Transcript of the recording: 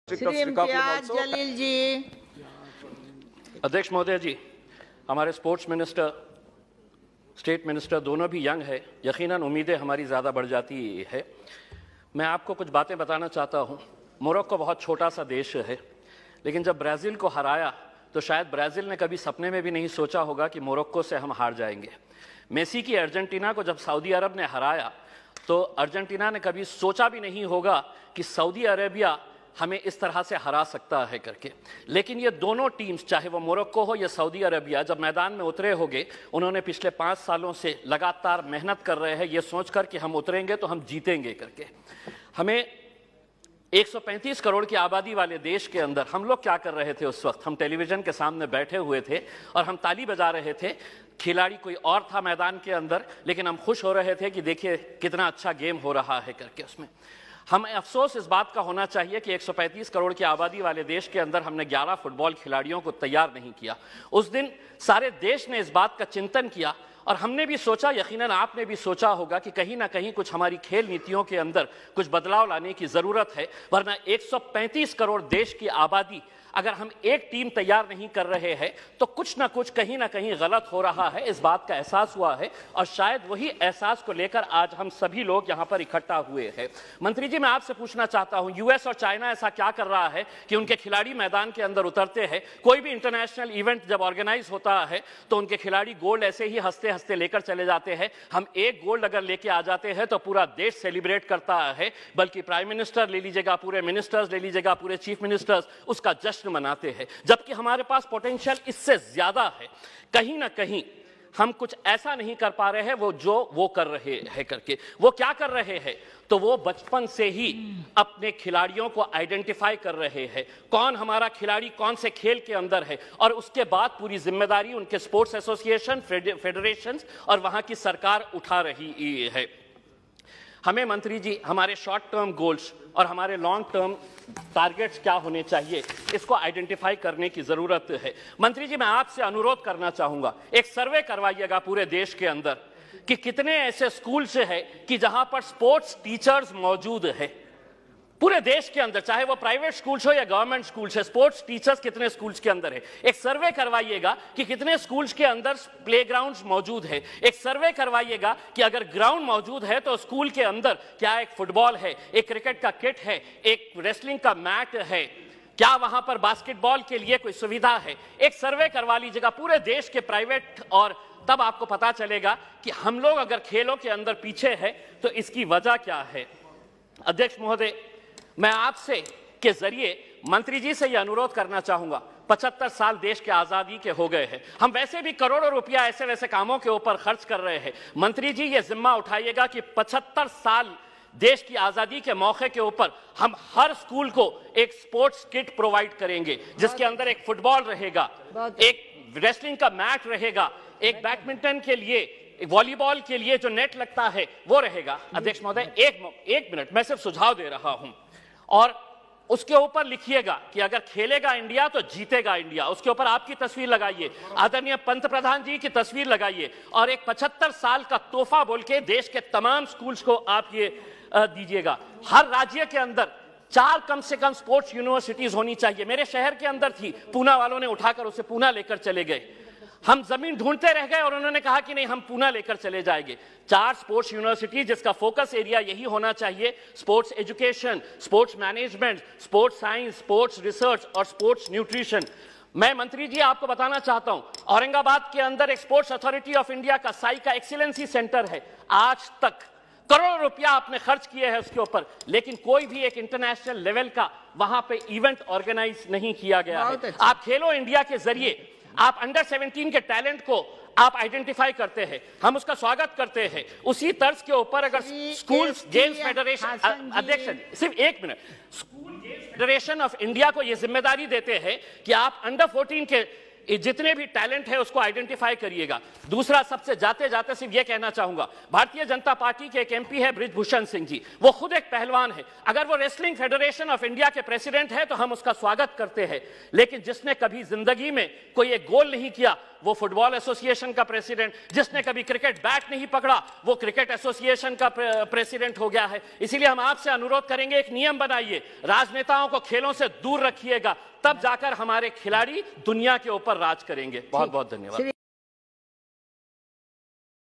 श्री इम्तियाज जलील जी। अध्यक्ष महोदय जी, हमारे स्पोर्ट्स मिनिस्टर, स्टेट मिनिस्टर दोनों भी यंग है, यकीनन उम्मीदें हमारी ज़्यादा बढ़ जाती है। मैं आपको कुछ बातें बताना चाहता हूँ। मोरक्को बहुत छोटा सा देश है, लेकिन जब ब्राज़ील को हराया तो शायद ब्राज़ील ने कभी सपने में भी नहीं सोचा होगा कि मोरक्को से हम हार जाएंगे। मेसी की अर्जेंटीना को जब सऊदी अरब ने हराया तो अर्जेंटीना ने कभी सोचा भी नहीं होगा कि सऊदी अरेबिया हमें इस तरह से हरा सकता है करके। लेकिन ये दोनों टीम्स, चाहे वो मोरक्को हो या सऊदी अरेबिया, जब मैदान में उतरे होंगे, उन्होंने पिछले 5 सालों से लगातार मेहनत कर रहे हैं ये सोचकर कि हम उतरेंगे तो हम जीतेंगे करके। हमें 135 करोड़ की आबादी वाले देश के अंदर हम लोग क्या कर रहे थे उस वक्त? हम टेलीविजन के सामने बैठे हुए थे और हम ताली बजा रहे थे। खिलाड़ी कोई और था मैदान के अंदर, लेकिन हम खुश हो रहे थे कि देखिए कितना अच्छा गेम हो रहा है करके। उसमें हमें अफसोस इस बात का होना चाहिए कि 135 करोड़ की आबादी वाले देश के अंदर हमने 11 फुटबॉल खिलाड़ियों को तैयार नहीं किया। उस दिन सारे देश ने इस बात का चिंतन किया और हमने भी सोचा, यकीनन आपने भी सोचा होगा कि कहीं ना कहीं कुछ हमारी खेल नीतियों के अंदर कुछ बदलाव लाने की ज़रूरत है, वरना 135 करोड़ देश की आबादी अगर हम एक टीम तैयार नहीं कर रहे हैं तो कुछ ना कुछ कहीं ना कहीं गलत हो रहा है। इस बात का एहसास हुआ है और शायद वही एहसास को लेकर आज हम सभी लोग यहाँ पर इकट्ठा हुए हैं। मंत्री जी, मैं आपसे पूछना चाहता हूँ, यूएस और चाइना ऐसा क्या कर रहा है कि उनके खिलाड़ी मैदान के अंदर उतरते हैं? कोई भी इंटरनेशनल इवेंट जब ऑर्गेनाइज होता है तो उनके खिलाड़ी गोल्ड ऐसे ही हंसते हंसते लेकर चले जाते हैं। हम एक गोल्ड अगर लेके आ जाते हैं तो पूरा देश सेलिब्रेट करता है, बल्कि प्राइम मिनिस्टर ले लीजिएगा, पूरे मिनिस्टर्स ले लीजिएगा, पूरे चीफ मिनिस्टर्स उसका जश्न मनाते हैं, जबकि हमारे पास पोटेंशियल इससे ज्यादा है। कहीं ना कहीं हम कुछ ऐसा नहीं कर पा रहे हैं वो कर रहे हैं करके। वो क्या कर रहे हैं? तो वो बचपन से ही अपने खिलाड़ियों को आइडेंटिफाई कर रहे हैं, कौन हमारा खिलाड़ी कौन से खेल के अंदर है, और उसके बाद पूरी जिम्मेदारी उनके स्पोर्ट्स एसोसिएशन, फेडरेशंस और वहां की सरकार उठा रही है। हमें मंत्री जी हमारे शॉर्ट टर्म गोल्स और हमारे लॉन्ग टर्म टारगेट्स क्या होने चाहिए, इसको आइडेंटिफाई करने की जरूरत है। मंत्री जी, मैं आपसे अनुरोध करना चाहूंगा, एक सर्वे करवाइएगा पूरे देश के अंदर कि कितने ऐसे स्कूल्स है कि जहां पर स्पोर्ट्स टीचर्स मौजूद है। पूरे देश के अंदर, चाहे वो प्राइवेट स्कूल्स हो या गवर्नमेंट स्कूल्स है, स्पोर्ट्स टीचर्स कितने स्कूल्स के अंदर है। एक सर्वे करवाइएगा कि कितने स्कूल्स के अंदर प्लेग्राउंड्स मौजूद है। एक सर्वे करवाइएगा कि अगर ग्राउंड मौजूद है तो स्कूल के अंदर क्या एक फुटबॉल है, एक क्रिकेट का किट है, एक रेसलिंग का मैट है, क्या वहां पर बास्केटबॉल के लिए कोई सुविधा है। एक सर्वे करवा लीजिएगा पूरे देश के प्राइवेट, और तब आपको पता चलेगा कि हम लोग अगर खेलों के अंदर पीछे है तो इसकी वजह क्या है। अध्यक्ष महोदय, मैं आपसे के जरिए मंत्री जी से यह अनुरोध करना चाहूंगा, 75 साल देश के आजादी के हो गए हैं, हम वैसे भी करोड़ों रुपया ऐसे वैसे कामों के ऊपर खर्च कर रहे हैं। मंत्री जी ये जिम्मा उठाइएगा कि 75 साल देश की आजादी के मौके के ऊपर हम हर स्कूल को एक स्पोर्ट्स किट प्रोवाइड करेंगे, जिसके अंदर एक फुटबॉल रहेगा, एक रेसलिंग का मैट रहेगा, एक बैडमिंटन के लिए, वॉलीबॉल के लिए जो नेट लगता है वो रहेगा। अध्यक्ष महोदय, एक मिनट, मैं सिर्फ सुझाव दे रहा हूं, और उसके ऊपर लिखिएगा कि अगर खेलेगा इंडिया तो जीतेगा इंडिया। उसके ऊपर आपकी तस्वीर लगाइए, आदरणीय पंत प्रधान जी की तस्वीर लगाइए, और एक 75 साल का तोहफा बोल के देश के तमाम स्कूल्स को आप ये दीजिएगा। हर राज्य के अंदर 4 कम से कम स्पोर्ट्स यूनिवर्सिटीज होनी चाहिए। मेरे शहर के अंदर थी, पूना वालों ने उठाकर उसे पूना लेकर चले गए। हम जमीन ढूंढते रह गए और उन्होंने कहा कि नहीं, हम पूना लेकर चले जाएंगे। 4 स्पोर्ट्स यूनिवर्सिटी, जिसका फोकस एरिया यही होना चाहिए, sports education, sports management, sports science, sports research और स्पोर्ट्स न्यूट्रिशन। मैं मंत्री जी आपको बताना चाहता हूं, औरंगाबाद के अंदर एक स्पोर्ट्स अथॉरिटी ऑफ इंडिया का साई का एक्सीलेंसी सेंटर है। आज तक करोड़ों रुपया आपने खर्च किए हैं उसके ऊपर, लेकिन कोई भी एक इंटरनेशनल लेवल का वहां पे इवेंट ऑर्गेनाइज नहीं किया गया है। आप खेलो इंडिया के जरिए आप अंडर 17 के टैलेंट को आप आइडेंटिफाई करते हैं, हम उसका स्वागत करते हैं। उसी तर्ज के ऊपर अगर स्कूल गेम्स फेडरेशन, अध्यक्ष सिर्फ एक minute, school games federation of India को यह जिम्मेदारी देते हैं कि आप अंडर 14 के जितने भी टैलेंट है उसको आइडेंटिफाई करिएगा। दूसरा, सबसे जाते जाते सिर्फ ये कहना चाहूंगा, भारतीय जनता पार्टी के एक एमपी है बृजभूषण सिंह जी, वो खुद एक पहलवान है। अगर वो रेसलिंग फेडरेशन ऑफ इंडिया के प्रेसिडेंट है तो हम उसका स्वागत करते हैं, लेकिन जिसने कभी जिंदगी में कोई एक गोल नहीं किया वो फुटबॉल एसोसिएशन का प्रेसिडेंट, जिसने कभी क्रिकेट बैट नहीं पकड़ा वो क्रिकेट एसोसिएशन का प्रेसिडेंट हो गया है। इसीलिए हम आपसे अनुरोध करेंगे, एक नियम बनाइए, राजनेताओं को खेलों से दूर रखिएगा, तब जाकर हमारे खिलाड़ी दुनिया के ऊपर राज करेंगे। बहुत बहुत धन्यवाद।